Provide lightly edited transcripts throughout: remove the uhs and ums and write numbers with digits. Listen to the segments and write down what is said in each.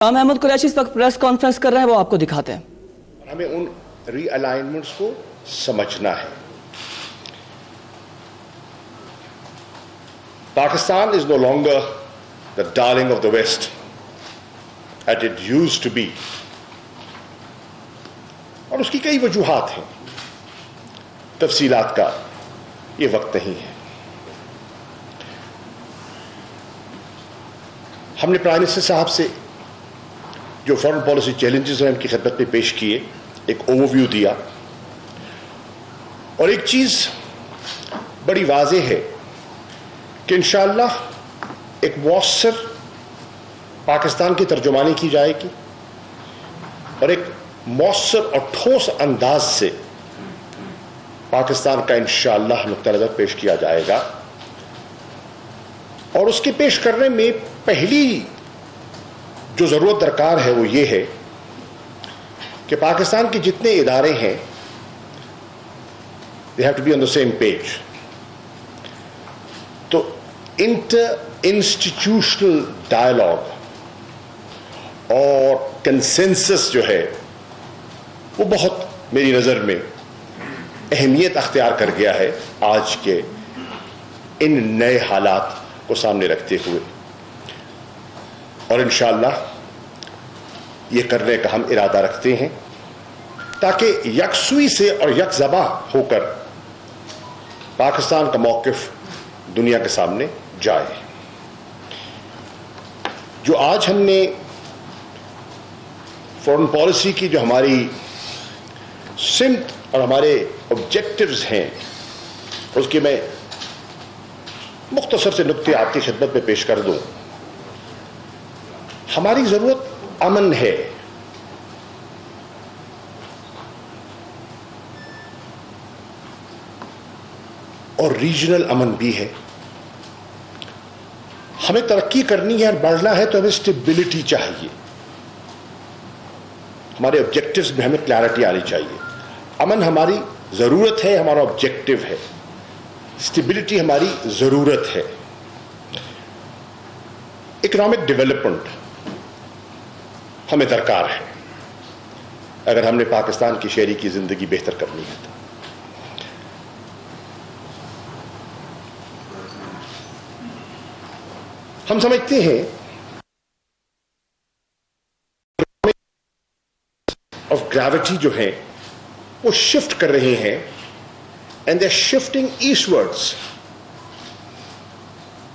احمد قریشی اس وقت press conference کر رہے ہیں, وہ آپ کو دکھاتے ہیں. ہمیں ان ری الائنمنٹس کو سمجھنا ہے. Pakistan is no longer the darling of the West as it used to be. اور اس کی کئی وجوہات ہیں, تفصیلات کا یہ وقت نہیں ہے. ہم نے پرائم منسٹر صاحب سے جو فارن پالیسی چیلنجز ہیں ان کی خدمت میں پیش کیے, ایک اوور ویو دیا, اور ایک چیز بڑی واضح ہے کہ انشاءاللہ ایک مؤثر پاکستان کی ترجمانی کی جائے گی اور ایک مؤثر اور ٹھوس انداز سے پاکستان کا انشاءاللہ نقطہ نظر پیش کیا جائے گا. اور اس کے پیش کرنے میں پہلی جو ضرورت درکار ہے وہ یہ ہے کہ پاکستان کے جتنے ادارے ہیں they have to be on the same page. تو انٹر انسٹیٹیوشنل ڈائلاگ اور کنسنسس جو ہے وہ بہت میری نظر میں اہمیت اختیار کر گیا ہے آج کے ان نئے حالات کو سامنے رکھتے ہوئے. اور انشاءاللہ یہ کرنے کا ہم ارادہ رکھتے ہیں تاکہ یکسوئی سے اور یک زباں ہو کر پاکستان کا موقف دنیا کے سامنے جائے. جو آج ہم نے فارن پالیسی کی جو ہماری سمت اور ہمارے آبجیکٹیوز ہیں اس کے میں مختصر سے نقطے آپ کی خدمت میں پیش کر دوں. ہماری ضرورت امن ہے, اور ریجنل امن بھی ہے. ہمیں ترقی کرنی ہے اور بڑھنا ہے تو ہمیں اسٹیبلٹی چاہیے. ہمارے آبجیکٹیوز میں ہمیں کلیئرٹی آنی چاہیے. امن ہماری ضرورت ہے, ہمارا آبجیکٹیو ہے. اسٹیبلٹی ہماری ضرورت ہے. اکنامک ڈیولپمنٹ ہمیں درکار ہے اگر ہم نے پاکستان کی شہری کی زندگی بہتر کرنی ہے. ہم سمجھتے ہیں آف گریوٹی جو ہیں وہ شفٹ کر رہے ہیں, and they are shifting eastwards.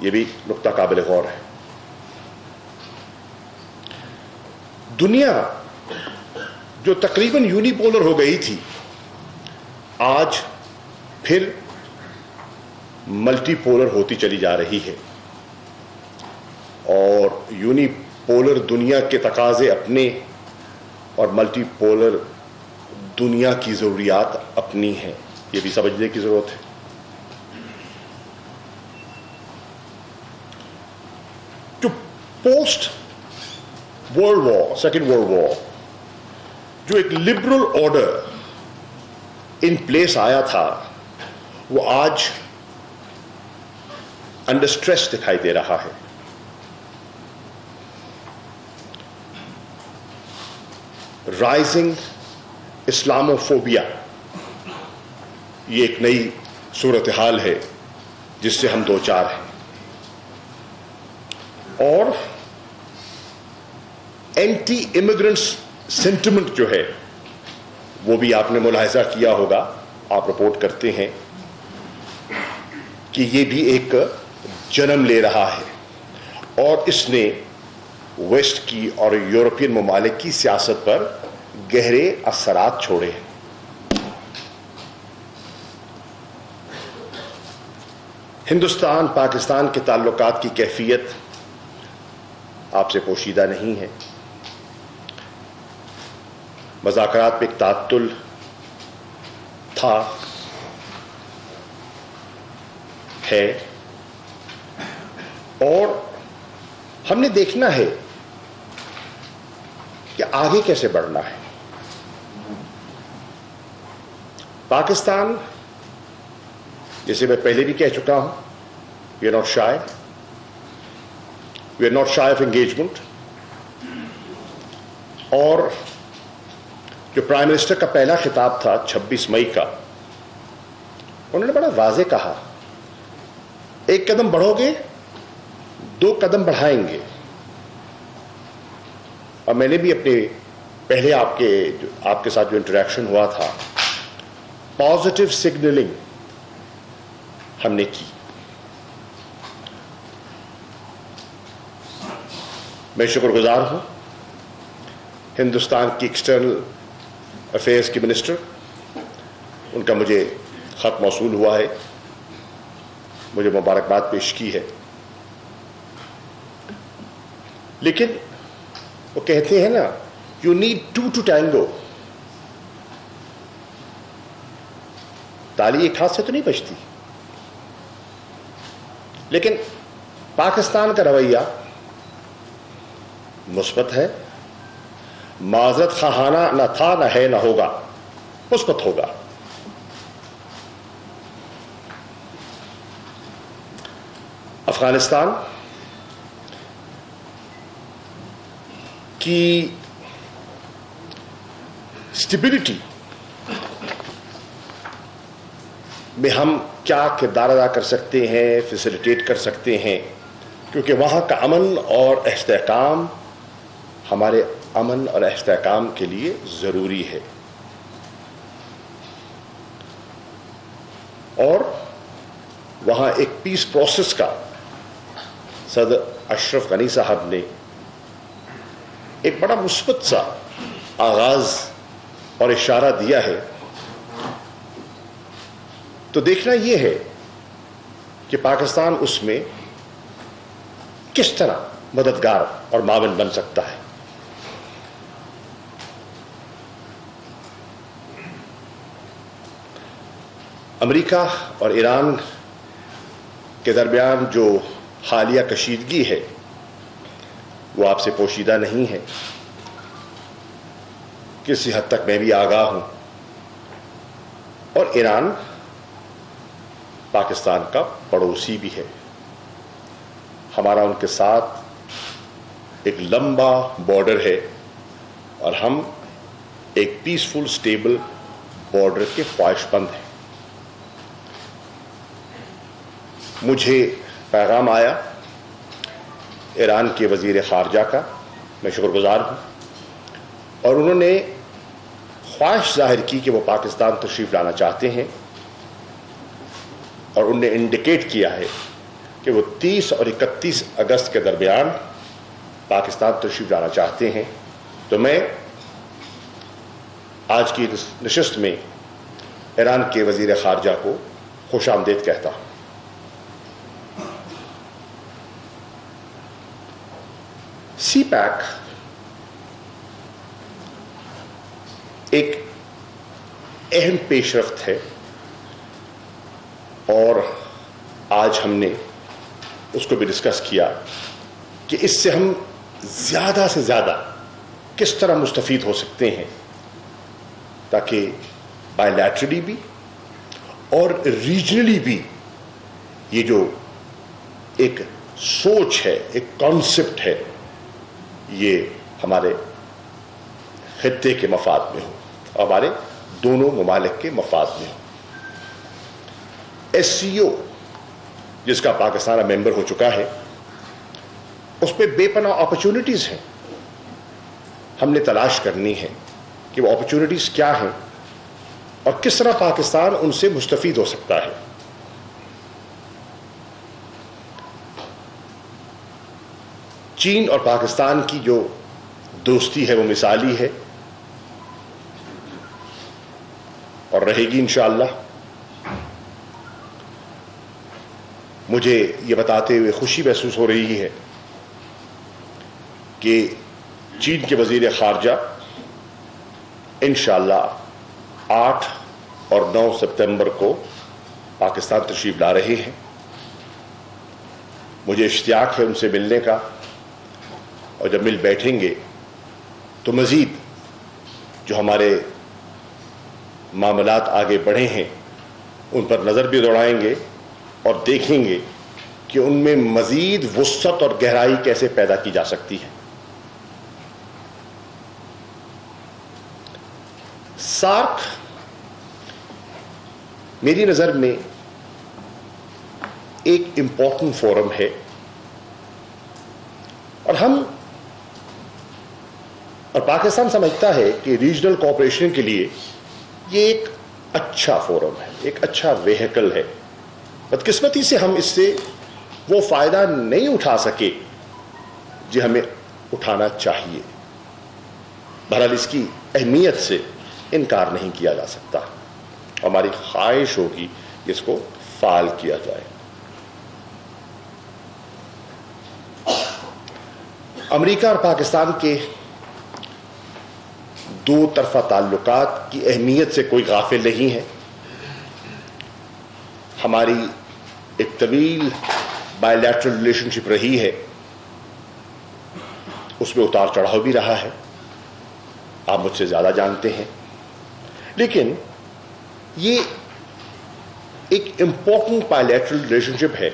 یہ بھی نقطہ قابل غور ہے. دنیا جو تقریباً یونیپولر ہو گئی تھی آج پھر ملٹی پولر ہوتی چلی جا رہی ہے, اور یونیپولر دنیا کے تقاضے اپنے اور ملٹی پولر دنیا کی ضروریات اپنی ہیں. یہ بھی سمجھنے کی ضرورت ہے. جو post world war, second world war, جو ایک لبرل آرڈر ان پلیس آیا تھا وہ آج انڈر اسٹریس دکھائی دے رہا ہے. رائزنگ اسلاموفوبیا یہ ایک نئی صورتحال ہے جس سے ہم دو چار ہیں. اور اینٹی امیگرنٹ سینٹیمنٹ جو ہے وہ بھی آپ نے ملاحظہ کیا ہوگا. آپ رپورٹ کرتے ہیں کہ یہ بھی ایک جنم لے رہا ہے اور اس نے ویسٹ کی اور یورپین ممالک کی سیاست پر گہرے اثرات چھوڑے ہیں. ہندوستان پاکستان کے تعلقات کی کیفیت آپ سے پوشیدہ نہیں ہے. مذاکرات میں ایک تعطل تھا, ہے, اور ہم نے دیکھنا ہے کہ آگے کیسے بڑھنا ہے. پاکستان جیسے میں پہلے بھی کہہ چکا ہوں, we are not shy of engagement. اور جو پرائم منسٹر کا پہلا خطاب تھا 26 مئی کا، انہوں نے بڑا واضح کہا، ایک قدم بڑھو گے 2 قدم بڑھائیں گے. اور میں نے بھی اپنے پہلے آپ کے ساتھ جو انٹریکشن ہوا تھا، پازیٹیو سگنلنگ ہم نے کی. میں شکر گزار ہوں ہندوستان کی ایکسٹرنل افیئرس کی منسٹر، ان کا مجھے خط موصول ہوا ہے، مجھے مبارکباد پیش کی ہے. لیکن وہ کہتے ہیں نا، یو نیڈ 2 to tango. تالی ایک ہاتھ سے تو نہیں بجتی. لیکن پاکستان کا رویہ مثبت ہے، معذرت خواہانہ نہ تھا، نہ ہے، نہ ہوگا، مثبت ہوگا. افغانستان کی اسٹیبلٹی میں ہم کیا کردار ادا کر سکتے ہیں، فیسیلیٹیٹ کر سکتے ہیں، کیونکہ وہاں کا امن اور استحکام ہمارے امن اور استحکام کے لیے ضروری ہے. اور وہاں ایک پیس پروسیس کا صدر اشرف غنی صاحب نے ایک بڑا مثبت سا آغاز اور اشارہ دیا ہے. تو دیکھنا یہ ہے کہ پاکستان اس میں کس طرح مددگار اور معاون بن سکتا ہے. امریکہ اور ایران کے درمیان جو حالیہ کشیدگی ہے وہ آپ سے پوشیدہ نہیں ہے. کسی حد تک میں بھی آگاہ ہوں. اور ایران پاکستان کا پڑوسی بھی ہے. ہمارا ان کے ساتھ ایک لمبا بارڈر ہے اور ہم ایک پیسفل سٹیبل بارڈر کے خواہش مند ہیں. مجھے پیغام آیا ایران کے وزیر خارجہ کا، میں شکر گزار ہوں، اور انہوں نے خواہش ظاہر کی کہ وہ پاکستان تشریف لانا چاہتے ہیں، اور انہوں نے انڈیکیٹ کیا ہے کہ وہ 30 اور 31 اگست کے درمیان پاکستان تشریف لانا چاہتے ہیں. تو میں آج کی نشست میں ایران کے وزیر خارجہ کو خوش آمدید کہتا ہوں. سی پیک ایک اہم پیش رفت ہے اور آج ہم نے اس کو بھی ڈسکس کیا کہ اس سے ہم زیادہ سے زیادہ کس طرح مستفید ہو سکتے ہیں تاکہ بائی لیٹرلی بھی اور ریجنلی بھی یہ جو ایک سوچ ہے، ایک کانسیپٹ ہے، یہ ہمارے خطے کے مفاد میں ہو، ہمارے دونوں ممالک کے مفاد میں ہو. ایس سی او جس کا پاکستان ممبر ہو چکا ہے، اس پہ بے پناہ اپرچونٹیز ہیں. ہم نے تلاش کرنی ہے کہ وہ اپرچونٹیز کیا ہیں اور کس طرح پاکستان ان سے مستفید ہو سکتا ہے. چین اور پاکستان کی جو دوستی ہے وہ مثالی ہے اور رہے گی انشاءاللہ. مجھے یہ بتاتے ہوئے خوشی محسوس ہو رہی ہے کہ چین کے وزیر خارجہ انشاءاللہ 8 اور 9 سپتمبر کو پاکستان تشریف لا رہے ہیں. مجھے اشتیاق ہے ان سے ملنے کا، اور جب مل بیٹھیں گے تو مزید جو ہمارے معاملات آگے بڑھے ہیں ان پر نظر بھی دوڑائیں گے اور دیکھیں گے کہ ان میں مزید وسعت اور گہرائی کیسے پیدا کی جا سکتی ہے. سارک میری نظر میں ایک امپورٹنٹ فورم ہے اور پاکستان سمجھتا ہے کہ ریجنل کوآپریشن کے لیے یہ ایک اچھا فورم ہے, ایک اچھا ویہیکل ہے. بدقسمتی سے ہم اس سے وہ فائدہ نہیں اٹھا سکے جو ہمیں اٹھانا چاہیے. بہرحال اس کی اہمیت سے انکار نہیں کیا جا سکتا. ہماری خواہش ہوگی کہ اس کو فعال کیا جائے. امریکہ اور پاکستان کے دو طرفہ تعلقات کی اہمیت سے کوئی غافل نہیں ہے. ہماری ایک طویل بائی لیٹرل ریلیشن شپ رہی ہے, اس میں اتار چڑھاؤ بھی رہا ہے, آپ مجھ سے زیادہ جانتے ہیں. لیکن یہ ایک امپورٹنٹ بائی لیٹرل ریلیشن شپ ہے.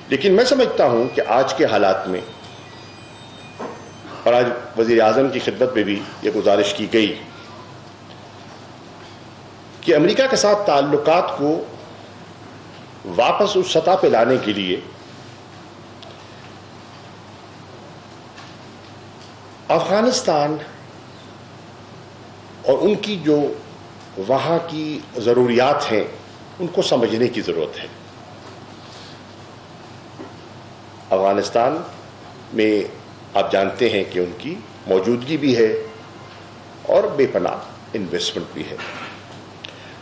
لیکن میں سمجھتا ہوں کہ آج کے حالات میں, اور آج وزیر اعظم کی خدمت میں بھی یہ گزارش کی گئی کہ امریکہ کے ساتھ تعلقات کو واپس اس سطح پہ لانے کے لیے افغانستان اور ان کی جو وہاں کی ضروریات ہیں ان کو سمجھنے کی ضرورت ہے. افغانستان میں آپ جانتے ہیں کہ ان کی موجودگی بھی ہے اور بے پناہ انویسٹمنٹ بھی ہے.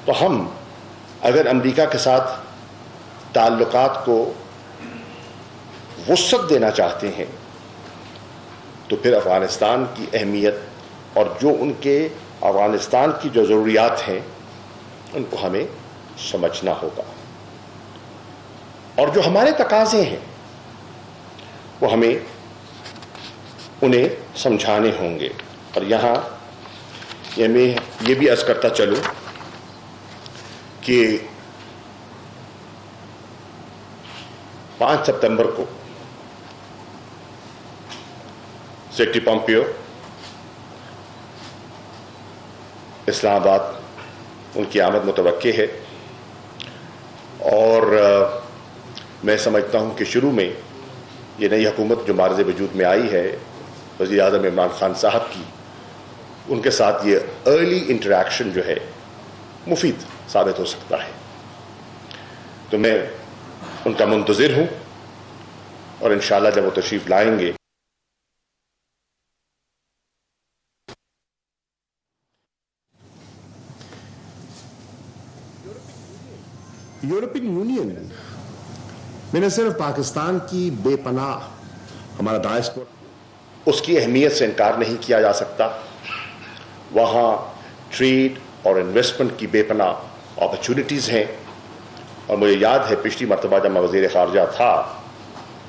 تو ہم اگر امریکہ کے ساتھ تعلقات کو وسعت دینا چاہتے ہیں تو پھر افغانستان کی اہمیت اور جو ان کے افغانستان کی جو ضروریات ہیں ان کو ہمیں سمجھنا ہوگا, اور جو ہمارے تقاضے ہیں وہ ہمیں انہیں سمجھانے ہوں گے. اور یہاں میں یہ بھی عرض کرتا چلوں کہ 5 ستمبر کو سیکرٹری پومپیو اسلام آباد ان کی آمد متوقع ہے, اور میں سمجھتا ہوں کہ شروع میں یہ نئی حکومت جو معرض وجود میں آئی ہے وزیر اعظم عمران خان صاحب کی, ان کے ساتھ یہ ارلی انٹریکشن جو ہے مفید ثابت ہو سکتا ہے. تو میں ان کا منتظر ہوں, اور انشاءاللہ جب وہ تشریف لائیں گے یورپین یونین میں نہ صرف پاکستان کی بے پناہ ہمارا ڈائسپورا, اس کی اہمیت سے انکار نہیں کیا جا سکتا. وہاں ٹریڈ اور انویسٹمنٹ کی بے پناہ اپرچونٹیز ہیں, اور مجھے یاد ہے پچھلی مرتبہ جب میں وزیر خارجہ تھا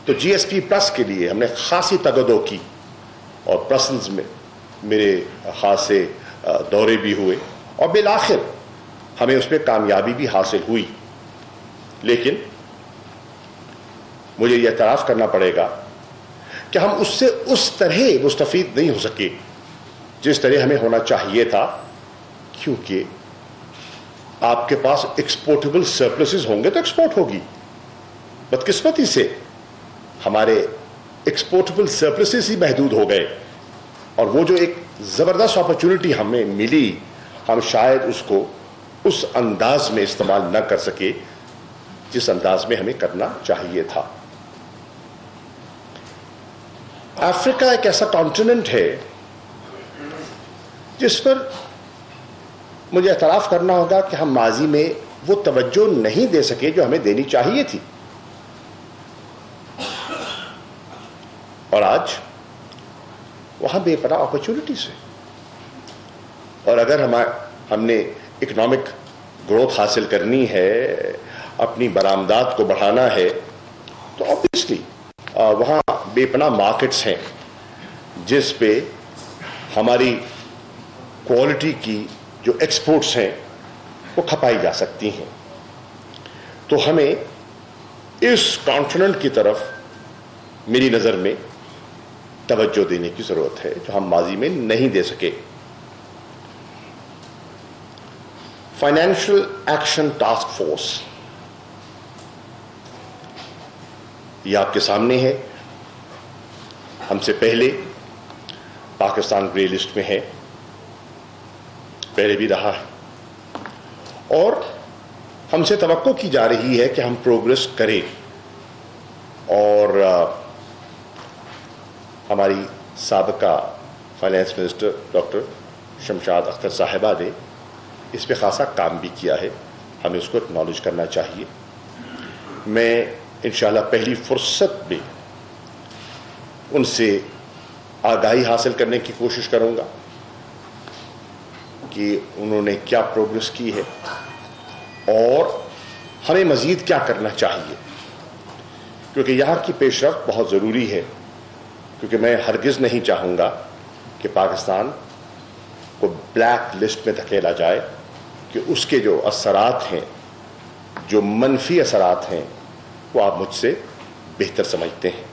تو جی ایس پی پلس کے لیے ہم نے خاصی تگدو کی, اور برسلز میں میرے خاصے دورے بھی ہوئے, اور بالآخر ہمیں اس پہ کامیابی بھی حاصل ہوئی. لیکن مجھے یہ اعتراف کرنا پڑے گا کہ ہم اس سے اس طرح مستفید نہیں ہو سکے جس طرح ہمیں ہونا چاہیے تھا, کیونکہ آپ کے پاس ایکسپورٹیبل سرپلسز ہوں گے تو ایکسپورٹ ہوگی. بدقسمتی سے ہمارے ایکسپورٹیبل سرپلسز ہی محدود ہو گئے, اور وہ جو ایک زبردست اپرچونٹی ہمیں ملی ہم شاید اس کو اس انداز میں استعمال نہ کر سکے جس انداز میں ہمیں کرنا چاہیے تھا. افریقہ ایک ایسا کانٹیننٹ ہے جس پر مجھے اعتراف کرنا ہوگا کہ ہم ماضی میں وہ توجہ نہیں دے سکے جو ہمیں دینی چاہیے تھی, اور آج وہاں بے پناہ اپرچونٹیز ہیں. اور اگر ہم نے اکنامک گروتھ حاصل کرنی ہے, اپنی برآمدات کو بڑھانا ہے, تو obviously وہاں بے پناہ مارکیٹس ہیں جس پہ ہماری کوالٹی کی جو ایکسپورٹس ہیں وہ کھپائی جا سکتی ہیں. تو ہمیں اس کانٹیننٹ کی طرف میری نظر میں توجہ دینے کی ضرورت ہے جو ہم ماضی میں نہیں دے سکے. فائنینشیل ایکشن ٹاسک فورس یہ آپ کے سامنے ہے. ہم سے پہلے پاکستان گرے لسٹ میں ہے, پہلے بھی رہا ہے, اور ہم سے توقع کی جا رہی ہے کہ ہم پروگریس کریں. اور ہماری سابقہ finance minister doctor Shamshad Akhtar صاحبہ نے اس پہ خاصا کام بھی کیا ہے, ہمیں اس کو اکنالج کرنا چاہیے. میں انشاءاللہ پہلی فرصت میں ان سے آگاہی حاصل کرنے کی کوشش کروں گا کہ انہوں نے کیا پروگریس کی ہے اور ہمیں مزید کیا کرنا چاہیے, کیونکہ یہاں کی پیش رفت بہت ضروری ہے. کیونکہ میں ہرگز نہیں چاہوں گا کہ پاکستان کو بلیک لسٹ میں دھکیلا جائے, کہ اس کے جو اثرات ہیں, جو منفی اثرات ہیں, وہ آپ مجھ سے بہتر سمجھتے ہیں.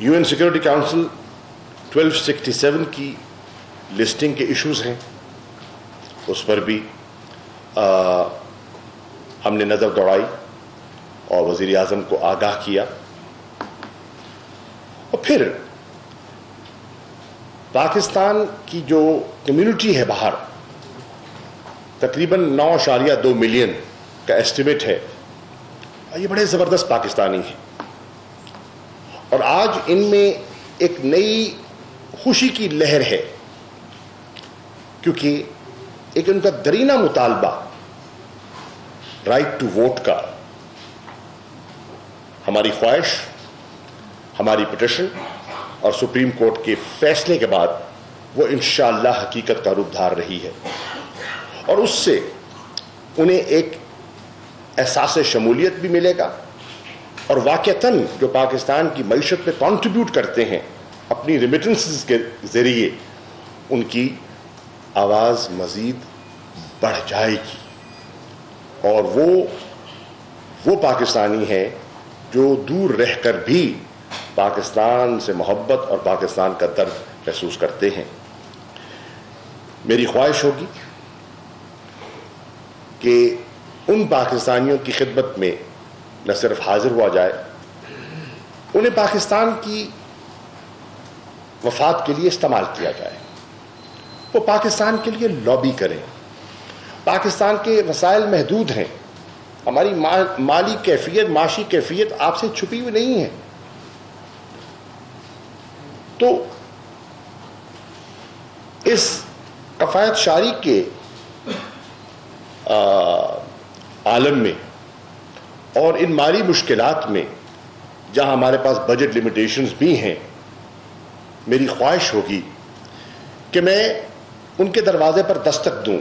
UN سیکورٹی کاؤنسل 1267 کی لسٹنگ کے ایشوز ہیں, اس پر بھی ہم نے نظر دوڑائی اور وزیر اعظم کو آگاہ کیا. اور پھر پاکستان کی جو کمیونٹی ہے باہر, تقریباً 9.2 ملین کا ایسٹیمیٹ ہے, یہ بڑے زبردست پاکستانی ہیں. اور آج ان میں ایک نئی خوشی کی لہر ہے, کیونکہ ایک ان کا درینہ مطالبہ رائٹ ٹو ووٹ کا, ہماری خواہش, ہماری پٹیشن اور سپریم کورٹ کے فیصلے کے بعد وہ انشاءاللہ حقیقت کا روپ دھار رہی ہے. اور اس سے انہیں ایک احساس شمولیت بھی ملے گا, اور واقعتاً جو پاکستان کی معیشت پہ کنٹریبیوٹ کرتے ہیں اپنی ریمیٹنسز کے ذریعے, ان کی آواز مزید بڑھ جائے گی. اور وہ پاکستانی ہیں جو دور رہ کر بھی پاکستان سے محبت اور پاکستان کا درد محسوس کرتے ہیں. میری خواہش ہوگی کہ ان پاکستانیوں کی خدمت میں نہ صرف حاضر ہوا جائے, انہیں پاکستان کی وفات کے لیے استعمال کیا جائے, وہ پاکستان کے لیے لابی کریں. پاکستان کے وسائل محدود ہیں, ہماری مالی کیفیت, معاشی کیفیت آپ سے چھپی ہوئی نہیں ہے. تو اس کفایت شاری کے عالم میں اور ان مالی مشکلات میں, جہاں ہمارے پاس بجٹ لمیٹیشنز بھی ہیں, میری خواہش ہوگی کہ میں ان کے دروازے پر دستک دوں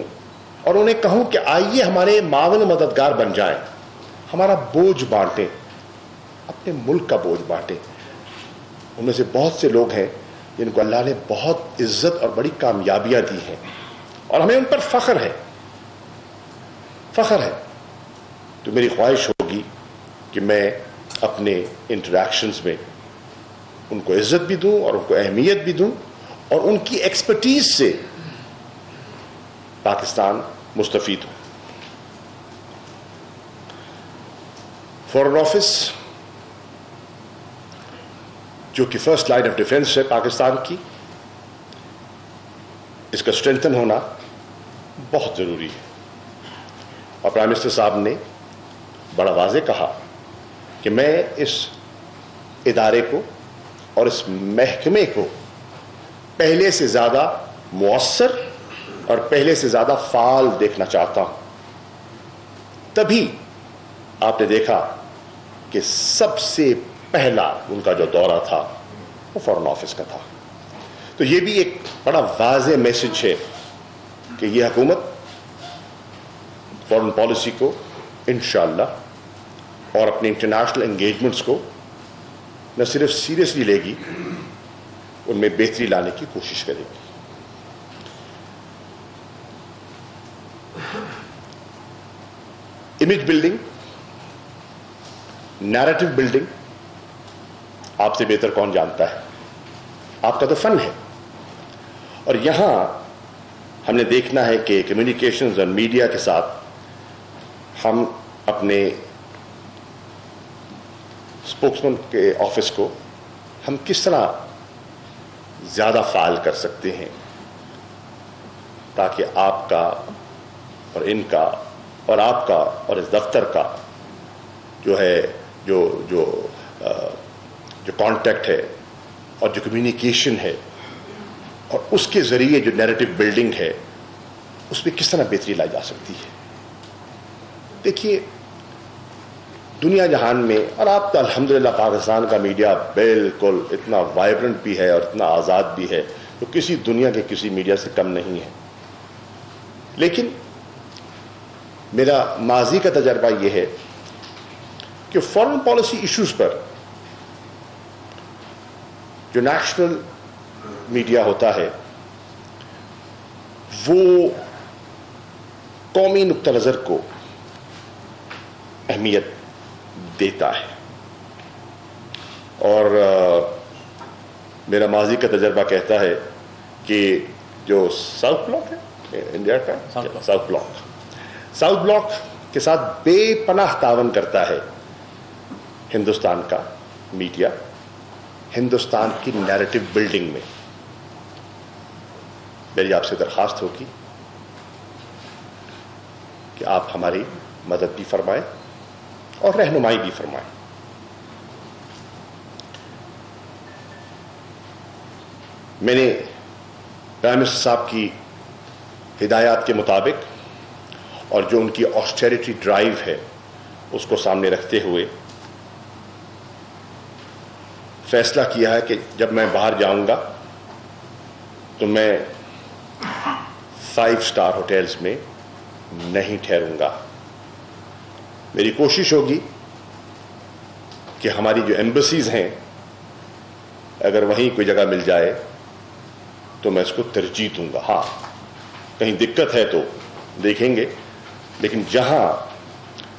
اور انہیں کہوں کہ آئیے ہمارے معاون مددگار بن جائیں, ہمارا بوجھ بانٹیں, اپنے ملک کا بوجھ بانٹیں. ان میں سے بہت سے لوگ ہیں جن کو اللہ نے بہت عزت اور بڑی کامیابیاں دی ہیں, اور ہمیں ان پر فخر ہے. تو میری خواہش ہوگی کہ میں اپنے انٹریکشنز میں ان کو عزت بھی دوں اور ان کو اہمیت بھی دوں, اور ان کی ایکسپرٹیز سے پاکستان مستفید ہو. فارن آفس جو کہ فرسٹ لائن آف ڈیفنس ہے پاکستان کی, اس کا اسٹرینتھن ہونا بہت ضروری ہے. اور پرائم منسٹر صاحب نے بڑا واضح کہا کہ میں اس ادارے کو اور اس محکمے کو پہلے سے زیادہ مؤثر اور پہلے سے زیادہ فعال دیکھنا چاہتا ہوں. تبھی آپ نے دیکھا کہ سب سے پہلا ان کا جو دورہ تھا وہ فارن آفس کا تھا. تو یہ بھی ایک بڑا واضح میسج ہے کہ یہ حکومت فارن پالیسی کو انشاءاللہ اور اپنے انٹرنیشنل انگیجمنٹس کو نہ صرف سیریسلی لے گی, ان میں بہتری لانے کی کوشش کرے گی. امیج بلڈنگ, نیریٹو بلڈنگ آپ سے بہتر کون جانتا ہے، آپ کا تو فن ہے. اور یہاں ہم نے دیکھنا ہے کہ کمیونیکیشنز اور میڈیا کے ساتھ ہم اپنے اسپوکسمین کے آفس کو ہم کس طرح زیادہ فعال کر سکتے ہیں تاکہ آپ کا اور ان کا اور آپ کا اور اس دفتر کا جو ہے جو کانٹیکٹ ہے اور جو کمیونیکیشن ہے اور اس کے ذریعے جو نیریٹو بلڈنگ ہے اس میں کس طرح بہتری لائی جا سکتی ہے. دیکھیے دنیا جہان میں، اور آپ کا الحمدللہ پاکستان کا میڈیا بالکل اتنا وائبرنٹ بھی ہے اور اتنا آزاد بھی ہے جو کسی دنیا کے کسی میڈیا سے کم نہیں ہے. لیکن میرا ماضی کا تجربہ یہ ہے کہ فارن پالیسی ایشوز پر جو نیشنل میڈیا ہوتا ہے وہ قومی نقطہ نظر کو اہمیت دیتا ہے. اور میرا ماضی کا تجربہ کہتا ہے کہ جو ساؤتھ بلاک ہے انڈیا کا، ساؤتھ بلاک کے ساتھ بے پناہ تعاون کرتا ہے ہندوستان کا میڈیا ہندوستان کی نیریٹو بلڈنگ میں. میری آپ سے درخواست ہوگی کہ آپ ہماری مدد بھی فرمائیں اور رہنمائی بھی فرمائیں. میں نے پرائم منسٹر صاحب کی ہدایات کے مطابق اور جو ان کی آسٹیریٹی ڈرائیو ہے اس کو سامنے رکھتے ہوئے فیصلہ کیا ہے کہ جب میں باہر جاؤں گا تو میں 5 اسٹار ہوٹلز میں نہیں ٹھہروں گا. میری کوشش ہوگی کہ ہماری جو ایمبیسیز ہیں اگر وہیں کوئی جگہ مل جائے تو میں اس کو ترجیح دوں گا. ہاں کہیں دقت ہے تو دیکھیں گے، لیکن جہاں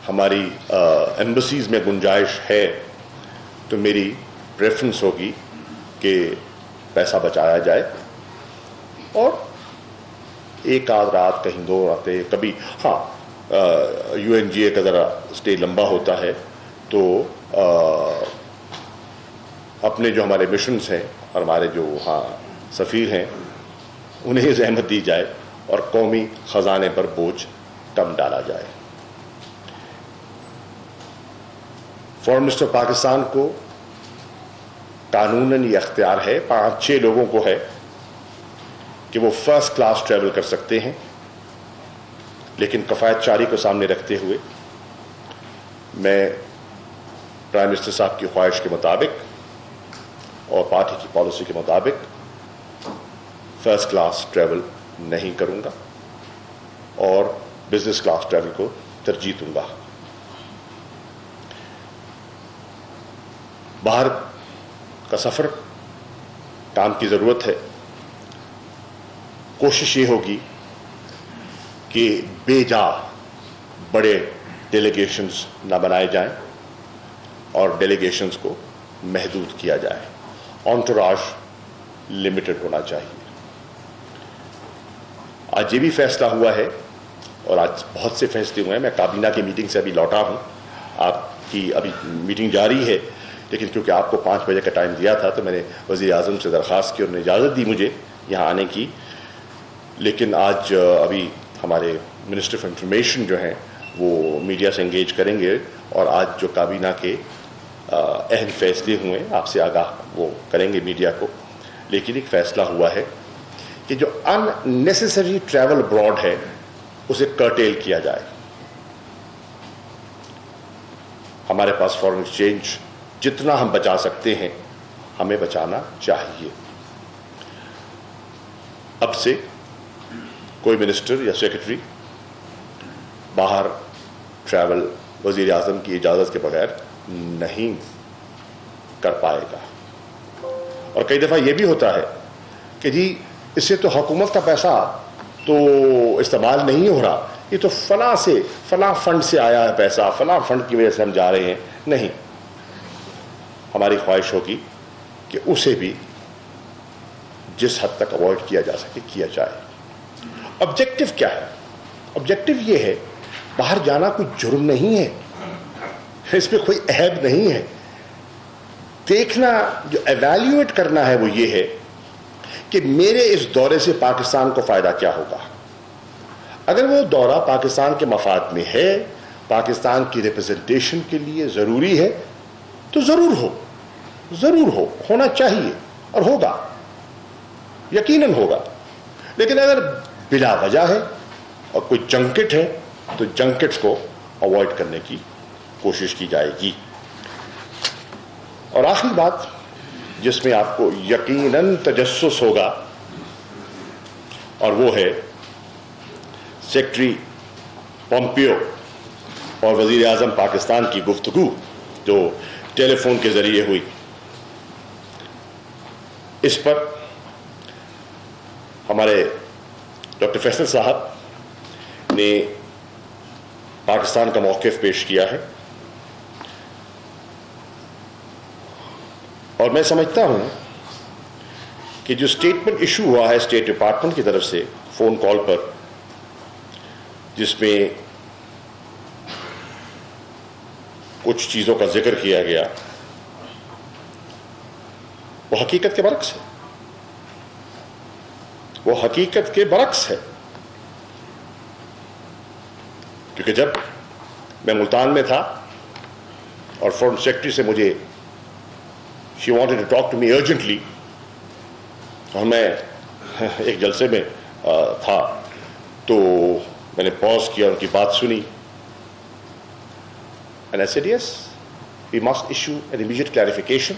ہماری ایمبیسیز میں گنجائش ہے تو میری پریفرنس ہوگی کہ پیسہ بچایا جائے اور ایک آدھ رات کہیں 2 راتیں کبھی. ہاں UNGA کا ذرا اسٹے لمبا ہوتا ہے تو اپنے جو ہمارے مشنز ہیں اور ہمارے جو وہاں سفیر ہیں انہیں زحمت دی جائے اور قومی خزانے پر بوجھ کم ڈالا جائے. فارن منسٹر پاکستان کو قانوناً یہ اختیار ہے، 5-6 لوگوں کو ہے کہ وہ فرسٹ کلاس ٹریول کر سکتے ہیں، لیکن کفایت چاری کو سامنے رکھتے ہوئے میں پرائم منسٹر صاحب کی خواہش کے مطابق اور پارٹی کی پالیسی کے مطابق فرسٹ کلاس ٹریول نہیں کروں گا اور بزنس کلاس ٹریول کو ترجیح دوں گا. باہر کا سفر کام کی ضرورت ہے. کوشش یہ ہوگی کہ بے جا بڑے ڈیلیگیشنز نہ بنائے جائیں اور ڈیلیگیشنز کو محدود کیا جائے. انٹوراج لمیٹڈ ہونا چاہیے. آج یہ بھی فیصلہ ہوا ہے اور آج بہت سے فیصلے ہوئے ہیں. میں کابینہ کی میٹنگ سے ابھی لوٹا ہوں، آپ کی ابھی میٹنگ جاری ہے، لیکن کیونکہ آپ کو 5 بجے کا ٹائم دیا تھا تو میں نے وزیر اعظم سے درخواست کی اور انہوں نے اجازت دی مجھے یہاں آنے کی. لیکن آج ابھی ہمارے منسٹر آف انفارمیشن جو ہیں وہ میڈیا سے انگیج کریں گے اور آج جو کابینہ کے اہم فیصلے ہوئے آپ سے آگاہ وہ کریں گے میڈیا کو. لیکن ایک فیصلہ ہوا ہے کہ جو ان نیسیسری ٹریول ابراڈ ہے اسے کرٹیل کیا جائے. ہمارے پاس فارن ایکسچینج جتنا ہم بچا سکتے ہیں ہمیں بچانا چاہیے. اب سے کوئی منسٹر یا سیکرٹری باہر ٹریول وزیر اعظم کی اجازت کے بغیر نہیں کر پائے گا. اور کئی دفعہ یہ بھی ہوتا ہے کہ جی اس سے تو حکومت کا پیسہ تو استعمال نہیں ہو رہا، یہ تو فلاں فنڈ سے آیا ہے پیسہ، فلاں فنڈ کی وجہ سے ہم جا رہے ہیں. نہیں، ہماری خواہش ہوگی کہ اسے بھی جس حد تک اوائڈ کیا جا سکے کیا جائے۔ آبجیکٹو کیا ہے؟ آبجیکٹو یہ ہے، باہر جانا کوئی جرم نہیں ہے، اس میں کوئی عیب نہیں ہے۔ دیکھنا، جو ایویلیویٹ کرنا ہے وہ یہ ہے کہ میرے اس دورے سے پاکستان کو فائدہ کیا ہوگا۔ اگر وہ دورہ پاکستان کے مفاد میں ہے، پاکستان کی ریپرزنٹیشن کے لیے ضروری ہے، تو ضرور ہو، ہونا چاہیے اور ہوگا، یقیناً ہوگا۔ لیکن اگر بلا وجہ ہے اور کوئی جنکٹ ہے تو جنکٹس کو اوائڈ کرنے کی کوشش کی جائے گی۔ اور آخری بات جس میں آپ کو یقیناً تجسس ہوگا، اور وہ ہے سیکرٹری پومپیو اور وزیر اعظم پاکستان کی گفتگو جو ٹیلی فون کے ذریعے ہوئی۔ اس پر ہمارے ڈاکٹر فیصل صاحب نے پاکستان کا موقف پیش کیا ہے، اور میں سمجھتا ہوں کہ جو اسٹیٹمنٹ ایشو ہوا ہے اسٹیٹ ڈپارٹمنٹ کی طرف سے فون کال پر، جس میں کچھ چیزوں کا ذکر کیا گیا، وہ حقیقت کے برعکس ہے، وہ حقیقت کے برعکس ہے۔ کیونکہ جب میں ملتان میں تھا اور فورن سیکرٹری سے مجھے she wanted to talk to me urgently، اور میں ایک جلسے میں تھا تو میں نے پاز کیا، ان کی بات سنی، and I said yes we must issue an immediate clarification۔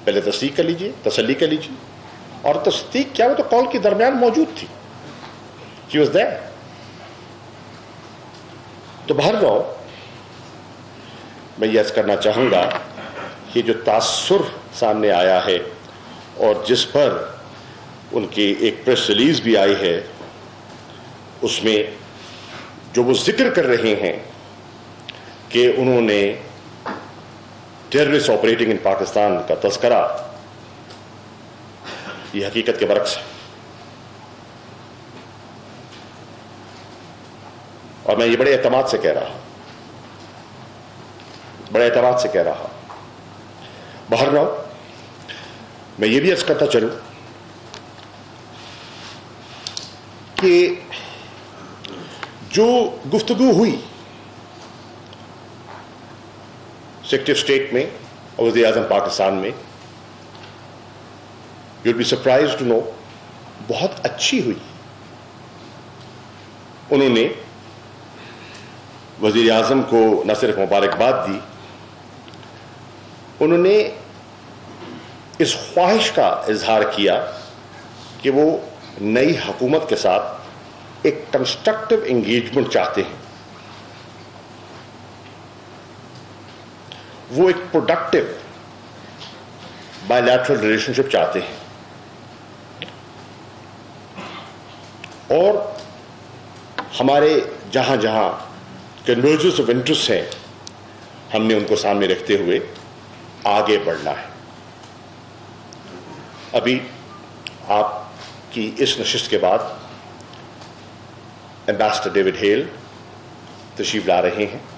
پہلے تصدیق کر لیجئے، تسلی کر لیجئے، اور تصدیق کیا، وہ تو کال کے درمیان موجود تھی، she was there۔ تو بہرحال میں یہ عرض کرنا چاہوں گا کہ جو تاثر سامنے آیا ہے اور جس پر ان کی ایک پریس ریلیز بھی آئی ہے، اس میں جو وہ ذکر کر رہے ہیں کہ انہوں نے ٹیررسٹ آپریٹنگ ان پاکستان کا تذکرہ، یہ حقیقت کے برعکس ہے۔ اور میں یہ بڑے اعتماد سے کہہ رہا ہوں، بہرحال میں یہ بھی عرض کرتا چلوں کہ جو گفتگو ہوئی سیکرٹری آف اسٹیٹ میں اور وزیر اعظم پاکستان میں، you will be surprised to know, بہت اچھی ہوئی۔ انہوں نے وزیر اعظم کو نہ صرف مبارکباد دی، انہوں نے اس خواہش کا اظہار کیا کہ وہ نئی حکومت کے ساتھ ایک کنسٹرکٹیو انگیجمنٹ چاہتے ہیں، وہ ایک پروڈکٹیو بائی لیٹرل ریلیشن شپ چاہتے ہیں، اور ہمارے جہاں جہاں کنورجنس آف انٹرسٹ ہیں، ہم نے ان کو سامنے رکھتے ہوئے آگے بڑھنا ہے۔ ابھی آپ کی اس نشست کے بعد ایمبیسڈر ڈیوڈ ہیل تشریف لا رہے ہیں۔